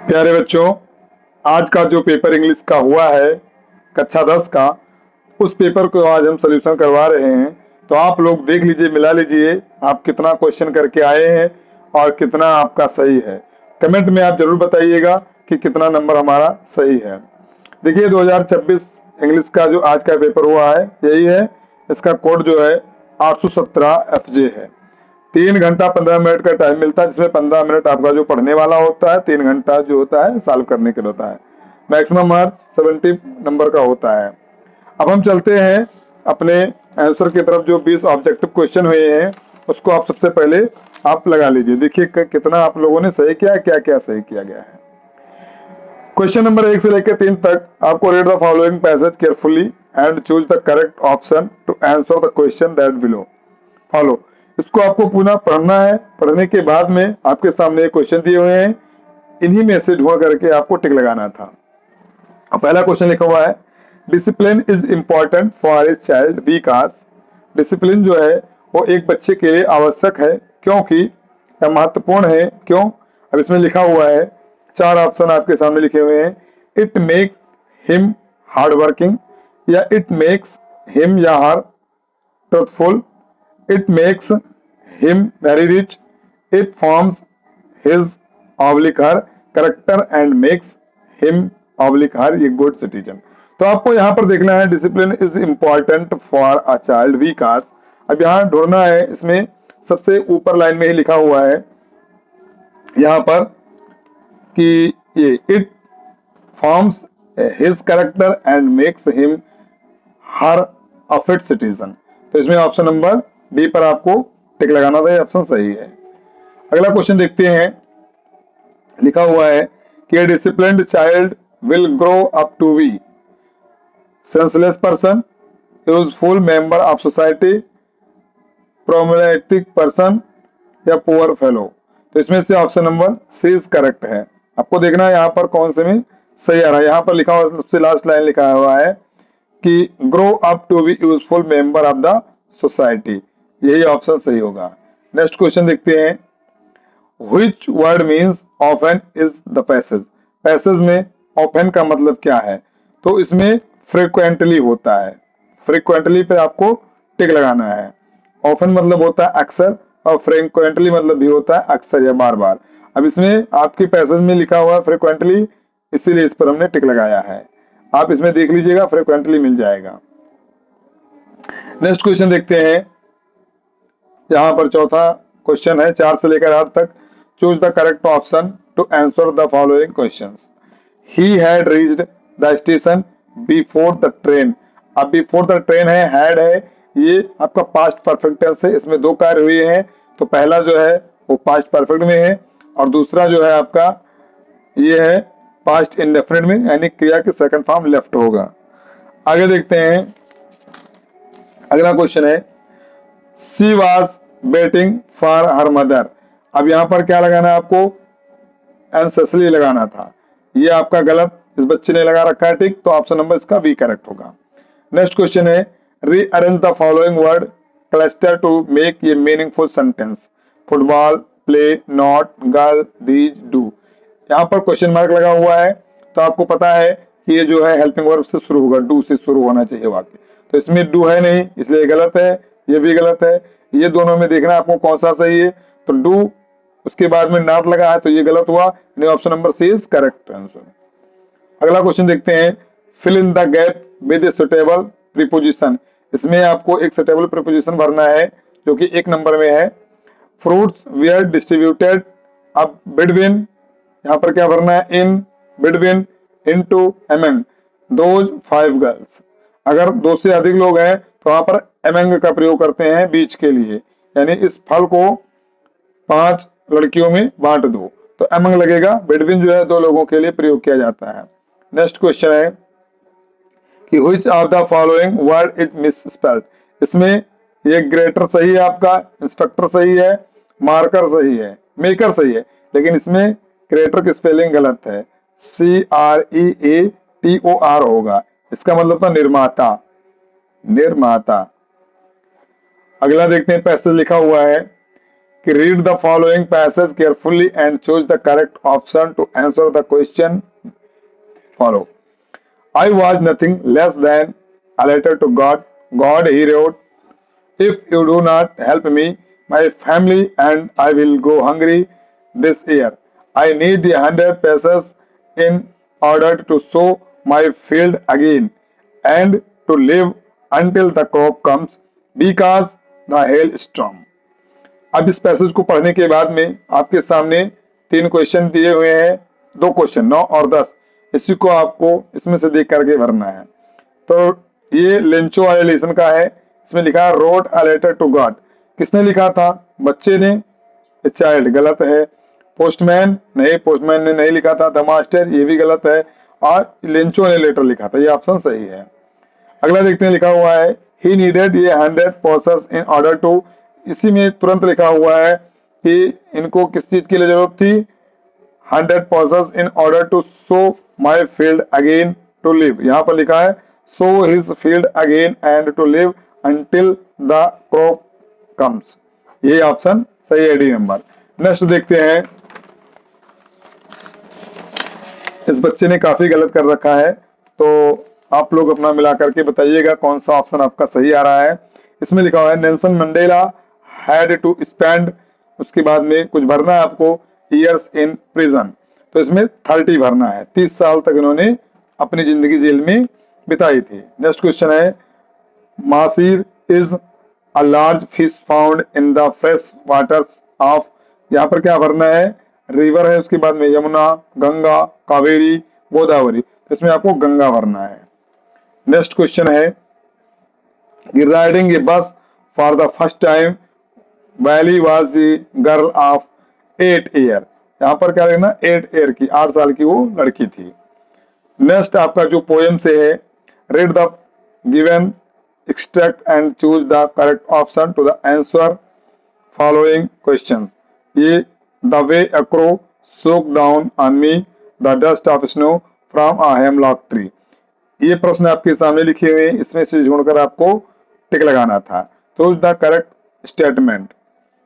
प्यारे बच्चों, आज का जो पेपर इंग्लिश का हुआ है कक्षा 10 का, उस पेपर को आज हम सॉल्यूशन करवा रहे हैं। तो आप लोग देख लीजिए, मिला लीजिए आप कितना क्वेश्चन करके आए हैं और कितना आपका सही है। कमेंट में आप जरूर बताइएगा कि कितना नंबर हमारा सही है। देखिए 2026 इंग्लिश का जो आज का पेपर हुआ है यही है। इसका कोड जो है 817 FJ है। 3 घंटा 15 मिनट का टाइम मिलता है, जिसमें 15 मिनट आपका जो पढ़ने वाला होता है, 3 घंटा जो होता है सॉल्व करने के लिए होता है। मैक्सिमम मार्क्स 70 नंबर का होता है। अब हम चलते हैं अपने आंसर की तरफ। जो 20 ऑब्जेक्टिव क्वेश्चन हुए हैं उसको आप सबसे पहले आप लगा लीजिए। देखिए कितना आप लोगों ने सही किया, क्या क्या सही किया गया है। क्वेश्चन नंबर 1 से लेकर 3 तक आपको read the following passage carefully and choose the correct option to answer the question that below. Follow, इसको आपको पुनः पढ़ना है। पढ़ने के बाद में आपके सामने क्वेश्चन दिए हुए हैं, इन्हीं में से ढूंढ करके आपको टिक लगाना था। पहला क्वेश्चन लिखा हुआ है, discipline is important for a child because. Discipline जो है वो एक बच्चे के लिए आवश्यक है क्योंकि, या महत्वपूर्ण है क्यों। अब इसमें लिखा हुआ है, 4 ऑप्शन आपके सामने लिखे हुए हैं। It make him hard working, या इट मेक्स हिम या हर truthful, it makes him very rich, it forms his oblique her character and makes him oblique her a good citizen। तो आपको यहाँ पर देखना है discipline is important for a child because. अब यहाँ ढूंढना है, इसमें सबसे ऊपर लाइन में ही लिखा हुआ है यहाँ पर कि ये it forms his character and makes him her a fit citizen. तो इसमें ऑप्शन नंबर बी पर आपको टिक लगाना था, ये ऑप्शन सही है। अगला क्वेश्चन देखते हैं। लिखा हुआ है कि a disciplined child will grow up to be senseless person, useful member of society, problematic person, या पुअर फेलो। तो इसमें से option number C is correct है। आपको देखना है यहाँ पर कौन से में सही आ रहा है। यहाँ पर लिखा हुआ, सबसे लास्ट लाइन लिखा हुआ है कि grow up to be useful member of the society, यही ऑप्शन सही होगा। नेक्स्ट क्वेश्चन देखते हैं। Which word means often is the passage. Passage में ऑफन का मतलब क्या है? तो इसमें फ्रिक्वेंटली होता है। फ्रिक्वेंटली पे आपको टिक लगाना है। ऑफन मतलब होता है अक्सर, और फ्रिक्वेंटली मतलब भी होता है अक्सर या बार बार। अब इसमें आपके पैसेज में लिखा हुआ है फ्रिक्वेंटली, इसीलिए इस पर हमने टिक लगाया है। आप इसमें देख लीजिएगा, फ्रिक्वेंटली मिल जाएगा। नेक्स्ट क्वेश्चन देखते हैं। यहाँ पर चौथा क्वेश्चन है, 4 से लेकर 8 तक। Choose the correct option to answer the following questions. He had reached the station before the train. अब बिफोर द ट्रेन है, हैड है, ये आपका पास्ट परफेक्ट टेंस है। इसमें 2 कार्य हुए हैं, तो पहला जो है वो पास्ट परफेक्ट में है, और दूसरा जो है आपका ये है पास्ट इंडेफिनिट में, यानी क्रिया की सेकंड फॉर्म लेफ्ट होगा। आगे देखते हैं। अगला क्वेश्चन है, she was waiting for her mother. अब यहां पर क्या लगाना है आपको? एंसेसली लगाना था, ये आपका गलत, इस बच्चे ने लगा रखा है टिक, तो ऑप्शन नंबर इसका बी करेक्ट होगा। नेक्स्ट क्वेश्चन है, rearrange the following word cluster to make ये meaningful sentence. Football, play, not, girl, these, do. यहाँ पर क्वेश्चन मार्क लगा हुआ है, तो आपको पता है कि ये जो है हेल्पिंग वर्ब से शुरू होगा, डू से शुरू होना चाहिए वाक्य। तो इसमें डू है नहीं, इसलिए गलत है, ये भी गलत है। ये दोनों में देखना आपको कौन सा सही है। तो डू, उसके बाद में नॉट लगा है, तो ये गलत हुआ, option number C is correct answer. अगला क्वेश्चन देखते हैं। Fill in the gap with suitable preposition. इसमें आपको एक सुटेबल प्रीपोजिशन भरना है, जो कि 1 नंबर में है। Fruits were distributed. अब बिटवीन, यहाँ पर क्या भरना है? In, between, into, among those 5 girls. अगर 2 से अधिक लोग हैं तो वहां पर अमंग का प्रयोग करते हैं बीच के लिए, यानी इस फल को 5 लड़कियों में बांट दो, तो अमंग लगेगा। बिटवीन जो है 2 लोगों के लिए प्रयोग किया जाता है। नेक्स्ट क्वेश्चन है कि which of the following word is misspelled. इसमें ये ग्रेटर सही है आपका, इंस्ट्रक्टर सही है, मार्कर सही है, मेकर सही है, लेकिन इसमें क्रिएटर की स्पेलिंग गलत है। CREATOR होगा, इसका मतलब था निर्माता, निर्माता। अगला देखते हैं, पैसेज लिखा हुआ है कि read the following passage carefully and choose the correct option to answer the question follow. I was nothing less than a letter to God. God, he wrote, if you do not help me, my family and I will go hungry this year. I need the 100 pesos in order to sow my field again and to live until the crop comes because the hailstorm. अब इस passage को पढ़ने के बाद में आपके सामने 3 question दिए हुए हैं, 2 क्वेश्चन 9 और 10, इसी को आपको इसमें से देख करके भरना है। तो ये लेंचो वाले लेसन का है। इसमें लिखा है wrote a letter to God, किसने लिखा था? बच्चे ने, चाइल्ड गलत है। पोस्टमैन नहीं, पोस्टमैन ने नहीं लिखा था। द मास्टर, ये भी गलत है। और लेंचो ने लेटर लिखा था, ये ऑप्शन सही है। अगला देखते हैं, लिखा हुआ है ही नीडेड ये 100 पेसेस इन ऑर्डर टू, इसी में तुरंत लिखा हुआ है कि इनको किस चीज के लिए जरूरत थी? 100 pesos in order to sow my field again to live. यहाँ पर लिखा है sow his field again and to live until the crop comes. ये ऑप्शन सही है, डी नंबर। नेक्स्ट देखते हैं, इस बच्चे ने काफी गलत कर रखा है, तो आप लोग अपना मिला करके बताइएगा कौन सा ऑप्शन आपका सही आ रहा है। इसमें लिखा हुआ है Nelson Mandela had to spend, उसके बाद में कुछ भरना है आपको, ईयर्स इन प्रिजन, तो इसमें 30 भरना है। 30 साल तक इन्होंने अपनी जिंदगी जेल में बिताई थी। नेक्स्ट क्वेश्चन है mahseer is a large fish found in the fresh waters of, यहाँ पर क्या भरना है? रिवर है, उसके बाद में यमुना, गंगा, कावेरी, गोदावरी, तो इसमें आपको गंगा भरना है। नेक्स्ट क्वेश्चन है राइडिंग ए बस for the first time valley was the girl of 8 year, यहाँ पर क्या लिखना? 8 ईयर की, 8 साल की वो लड़की थी। नेक्स्ट आपका जो पोएम से है, read the given extract and choose the correct option to the answer following questions. ये the way a crow shook down on me the dust of snow from a hemlock tree, ये प्रश्न आपके सामने लिखे हुए हैं, इसमें से ढूंढकर आपको टिक लगाना था। तो द करेक्ट स्टेटमेंट,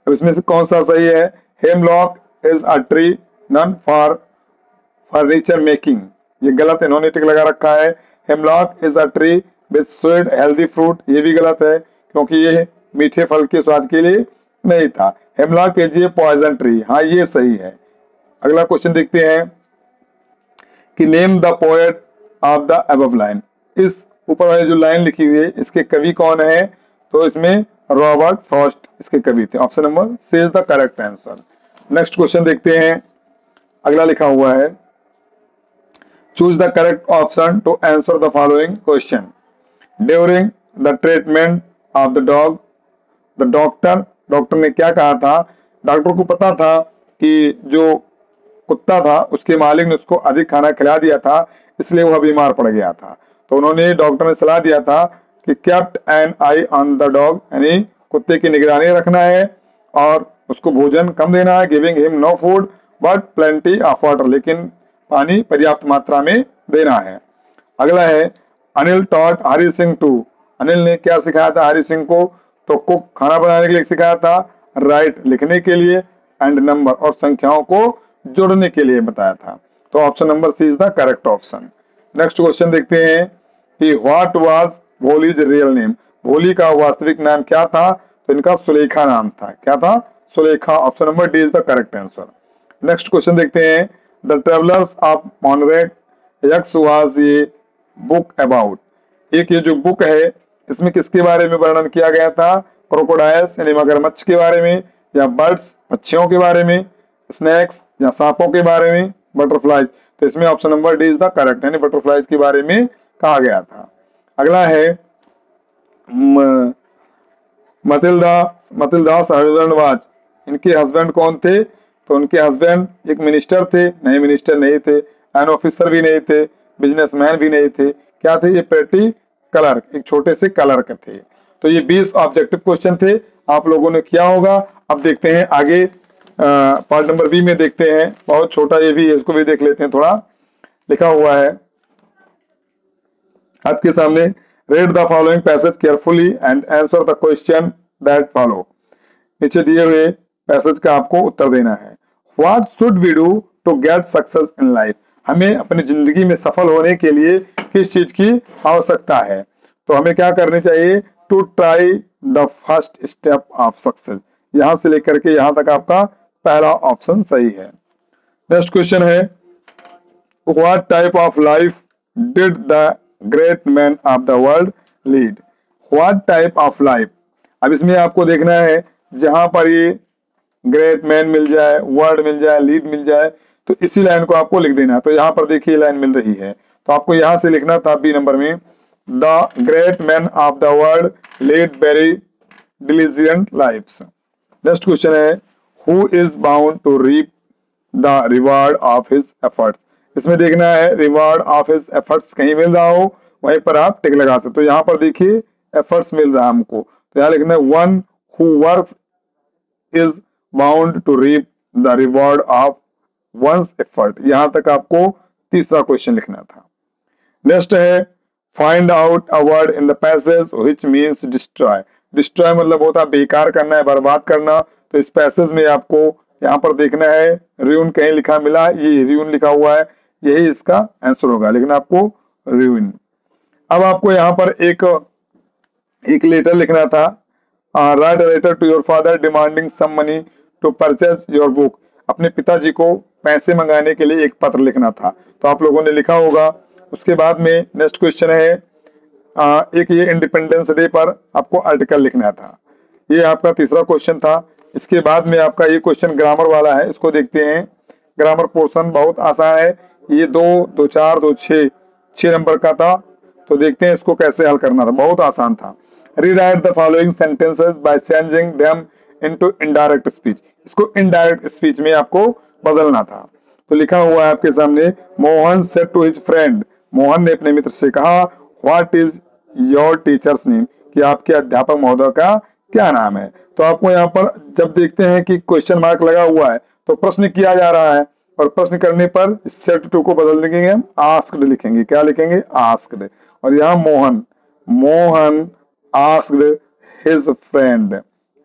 अब इसमें से कौन सा सही है? Hemlock is a tree non for furniture making, ये गलत, इन्होंने टिक लगा रखा है। Hemlock is a tree with sweet healthy fruit, ये भी गलत है क्योंकि ये मीठे फल के स्वाद के लिए नहीं था। Hemlock is a poison tree, हाँ ये सही है। अगला क्वेश्चन देखते हैं कि name the poet of the above line, इस ऊपर वाली जो लाइन लिखी हुई है इसके कवि कौन है? तो इसमें रॉबर्ट फ्रॉस्ट इसके कवि थे। Option number C is the correct answer. Next question देखते हैं, अगला लिखा हुआ है choose the correct option to answer the following question. During the treatment of the dog the doctor ने क्या कहा था? डॉक्टर को पता था कि जो कुत्ता था उसके मालिक ने उसको अधिक खाना खिला दिया था, इसलिए वह बीमार पड़ गया था। तो उन्होंने, डॉक्टर ने सलाह दिया था कि kept an eye on the dog, यानी कुत्ते की निगरानी रखना है और उसको भोजन कम देना है, giving him no food but plenty of water, लेकिन पानी पर्याप्त मात्रा में देना है। अगला है अनिल टॉट हरि सिंह टू, अनिल ने क्या सिखाया था हरि सिंह को? तो कुक, खाना बनाने के लिए सिखाया था, राइट, लिखने के लिए, एंड नंबर, और संख्याओं को जोड़ने के लिए बताया था। तो option number C is the correct option. Next question देखते हैं कि what was Bholi's real name, Bholi का वास्तविक नाम क्या था? तो इनका सुलेखा नाम था। क्या था? Sulekha. Option number D is the correct answer. Next question देखते हैं द ट्रेवलर्स ऑफ मॉनरेट यक्स वाज ये बुक अबाउट, एक ये जो बुक है इसमें किसके बारे में वर्णन किया गया था? क्रोकोडाइल्स यानी मगरमच्छ के बारे में, या बर्ड्स पक्षियों के बारे में, स्नैक्स या सांपों के बारे में, बटरफ्लाइज, तो इसमें option number D is the correct, यानी बटरफ्लाइज के बारे में कहा गया था। अगला है मतिल्दास हस्बैंड वाज, इनके हस्बैंड कौन थे? तो उनके हस्बैंड एक मिनिस्टर थे, नहीं मिनिस्टर नहीं थे, एन ऑफिसर भी नहीं थे, बिजनेसमैन भी नहीं थे, क्या थे? ये पेटी क्लर्क, एक छोटे से क्लर्क थे। तो ये 20 ऑब्जेक्टिव क्वेश्चन थे, आप लोगों ने किया होगा। अब देखते हैं आगे, पार्ट नंबर बी में देखते हैं, बहुत छोटा ये भी है, इसको भी देख लेते हैं। थोड़ा लिखा हुआ है आपके सामने, read the following passage carefully and answer the question that follow. नीचे दिए हुए पैसेज का आपको उत्तर देना है। What should we do to get success in life? हमें अपनी जिंदगी में सफल होने के लिए किस चीज की आवश्यकता है? तो हमें क्या करनी चाहिए? To try the first step of success. यहां से लेकर के यहां तक आपका पहला ऑप्शन सही है। नेक्स्ट क्वेश्चन है, what type of life did the great man of the world lead? What type of life, अब इसमें आपको देखना है, जहां पर ये ग्रेट मैन मिल जाए, वर्ड मिल जाए, लीड मिल जाए, तो इसी लाइन को आपको लिख देना है। तो यहाँ पर देखिए लाइन मिल रही है, तो आपको यहां से लिखना था बी नंबर में, the great man of the world lead very diligent lifes. Next question है, who is bound to reap the reward of his efforts? इसमें देखना है रिवार्ड ऑफ हिज एफर्ट्स कहीं मिल रहा हो वहीं पर आप टिक लगा सकते। तो यहाँ पर देखिए एफर्ट्स मिल रहा है हमको, तो यहाँ लिखना है one who works is bound to reap the reward of one's effort. यहां तक आपको तीसरा क्वेश्चन लिखना था। नेक्स्ट है, find out a word in the passage which means destroy. Destroy मतलब होता है बेकार करना है, बर्बाद करना। तो इस पैसेज में आपको यहाँ पर देखना है, ruin कहीं लिखा मिला, ये ruin लिखा हुआ है, यही इसका आंसर होगा, लेकिन आपको ruin। अब आपको यहाँ पर एक लेटर लिखना था, write letter to your father demanding some money to purchase your book. अपने पिताजी को पैसे मंगाने के लिए एक पत्र लिखना था, तो आप लोगों ने लिखा होगा। उसके बाद में नेक्स्ट क्वेश्चन है, एक ये इंडिपेंडेंस डे पर आपको आर्टिकल लिखना था, ये आपका तीसरा क्वेश्चन था। इसके बाद में आपका ये क्वेश्चन ग्रामर वाला है, इसको देखते हैं। ग्रामर पोर्शन बहुत आसान है, ये 6 नंबर का था। तो देखते हैं इसको कैसे हल करना था, बहुत आसान था। Rewrite the following sentences by changing them into indirect speech. इसको इनडायरेक्ट स्पीच में आपको बदलना था। तो लिखा हुआ है आपके सामने, Mohan said to his friend, Mohan ने अपने मित्र से कहा, what is your teacher's name, कि आपके अध्यापक महोदय का क्या नाम है। तो आपको यहाँ पर जब देखते हैं कि क्वेश्चन मार्क लगा हुआ है तो प्रश्न किया जा रहा है, और प्रश्न करने पर सेड टू को बदल देंगे, हम आस्क्ड लिखेंगे। क्या लिखेंगे? आस्क्ड। और यहाँ मोहन आस्क्ड हिज फ्रेंड,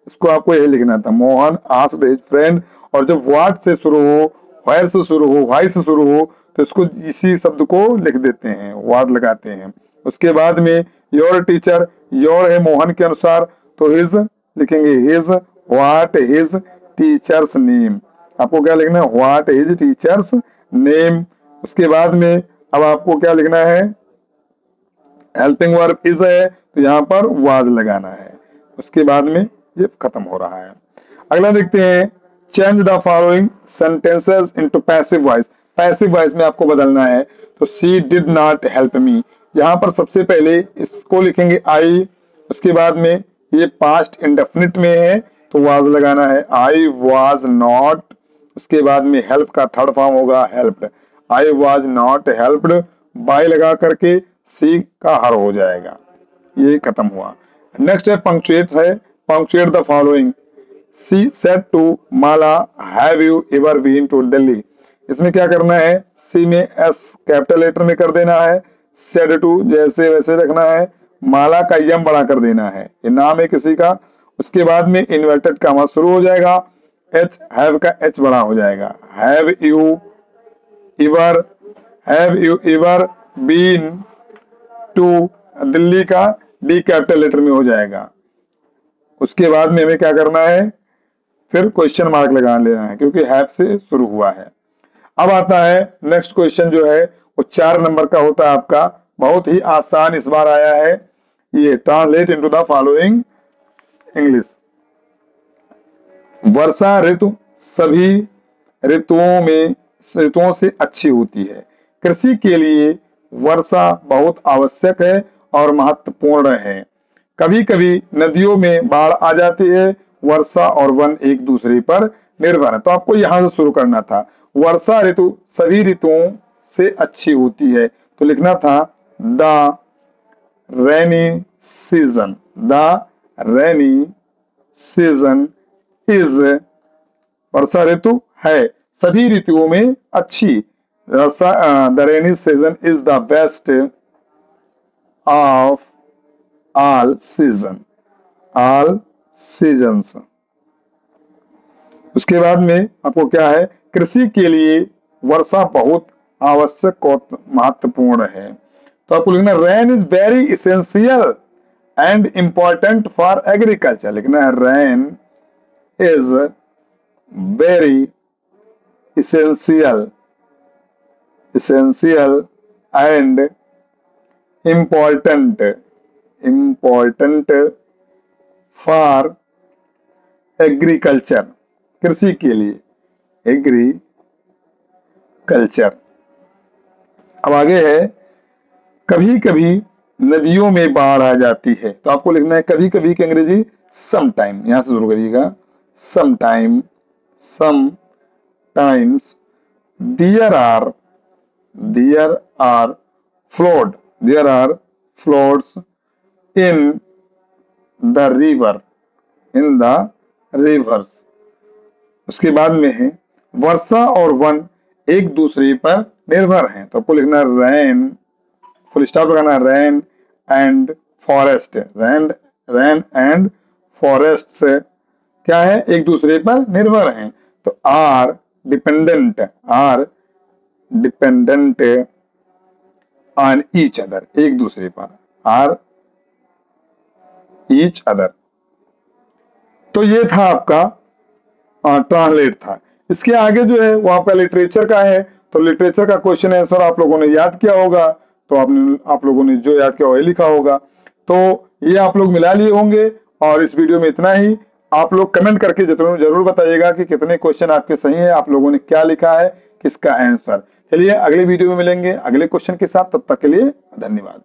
इसको आपको यही लिखना था, मोहन आस्क्ड हिज फ्रेंड। और जब व्हाट से शुरू हो, व्हेयर से शुरू हो, व्हाई से शुरू हो, तो इसको इसी शब्द को लिख देते हैं, व्हाट लगाते हैं। उसके बाद में योर टीचर, योर है मोहन के अनुसार, तो हिज लिखेंगे, his what his teachers name. आपको क्या लिखना है? What his teachers name. उसके बाद में अब आपको क्या लिखना है? हेल्पिंग वर्ब इज है, तो यहाँ पर वाज लगाना है। उसके बाद में ये खत्म हो रहा है। अगला देखते हैं, change the following sentences into passive voice. Passive voice में आपको बदलना है। तो she did not help me, यहाँ पर सबसे पहले इसको लिखेंगे आई, उसके बाद में ये पास्ट इंडेफिनिट में है तो वाज लगाना है, आई वाज नॉट। उसके बाद में हेल्प का थर्ड फॉर्म होगा helped, I was not helped, by लगा करके सी का हर हो जाएगा। ये खत्म हुआ। नेक्स्ट है पंक्चुएट है, punctuate the following. She said to Mala, have you ever been to Delhi. इसमें क्या करना है? सी में एस कैपिटल लेटर में कर देना है, सेड टू जैसे वैसे रखना है, माला का यम बड़ा कर देना है, ये नाम है किसी का। उसके बाद में इन्वर्टेड कामा शुरू हो जाएगा, एच हैव का एच बड़ा हो जाएगा, ever have you ever been to Delhi का डी कैपिटल लेटर में हो जाएगा। उसके बाद में हमें क्या करना है? फिर क्वेश्चन मार्क लगा लेना है, क्योंकि हैव से शुरू हुआ है। अब आता है नेक्स्ट क्वेश्चन जो है वो 4 नंबर का होता है आपका, बहुत ही आसान इस बार आया है। ये translate into the following English. वर्षा ऋतु सभी ऋतुओं से अच्छी होती है। कृषि के लिए वर्षा बहुत आवश्यक है और महत्वपूर्ण है। कभी कभी नदियों में बाढ़ आ जाती है। वर्षा और वन एक दूसरे पर निर्भर है। तो आपको यहां से शुरू करना था, वर्षा ऋतु सभी ऋतुओं से अच्छी होती है, तो लिखना था the rainy season, the rainy season is, वर्षा ऋतु है सभी ऋतुओं में अच्छी, the rainy season is the best of all season, all seasons. उसके बाद में आपको क्या है, कृषि के लिए वर्षा बहुत आवश्यक और महत्वपूर्ण है। तो आपको लिखना rain is very essential and important for agriculture. लिखना है rain is very essential and important for agriculture, कृषि के लिए, एग्रीकल्चर। अब आगे है, कभी कभी नदियों में बाढ़ आ जाती है। तो आपको लिखना है कभी कभी की अंग्रेजी समटाइम, यहां से शुरू करिएगा, sometimes there are floods in the rivers। उसके बाद में है वर्षा और वन एक दूसरे पर निर्भर हैं। तो आपको लिखना रेन, फुल स्टॉप लगाना, रेन एंड फॉरेस्ट्स क्या है, एक दूसरे पर निर्भर हैं। तो are dependent on each other, एक दूसरे पर, आर ईच अदर। तो ये था आपका ट्रांसलेट था। इसके आगे जो है वो आपका लिटरेचर का है। तो लिटरेचर का क्वेश्चन आंसर आप लोगों ने याद किया होगा, तो आप लोगों ने जो याद किया वही लिखा होगा। तो ये आप लोग मिला लिए होंगे। और इस वीडियो में इतना ही। आप लोग कमेंट करके जरूर बताइएगा कि कितने क्वेश्चन आपके सही है, आप लोगों ने क्या लिखा है, किसका आंसर। चलिए अगले वीडियो में मिलेंगे अगले क्वेश्चन के साथ, तब तक के लिए धन्यवाद।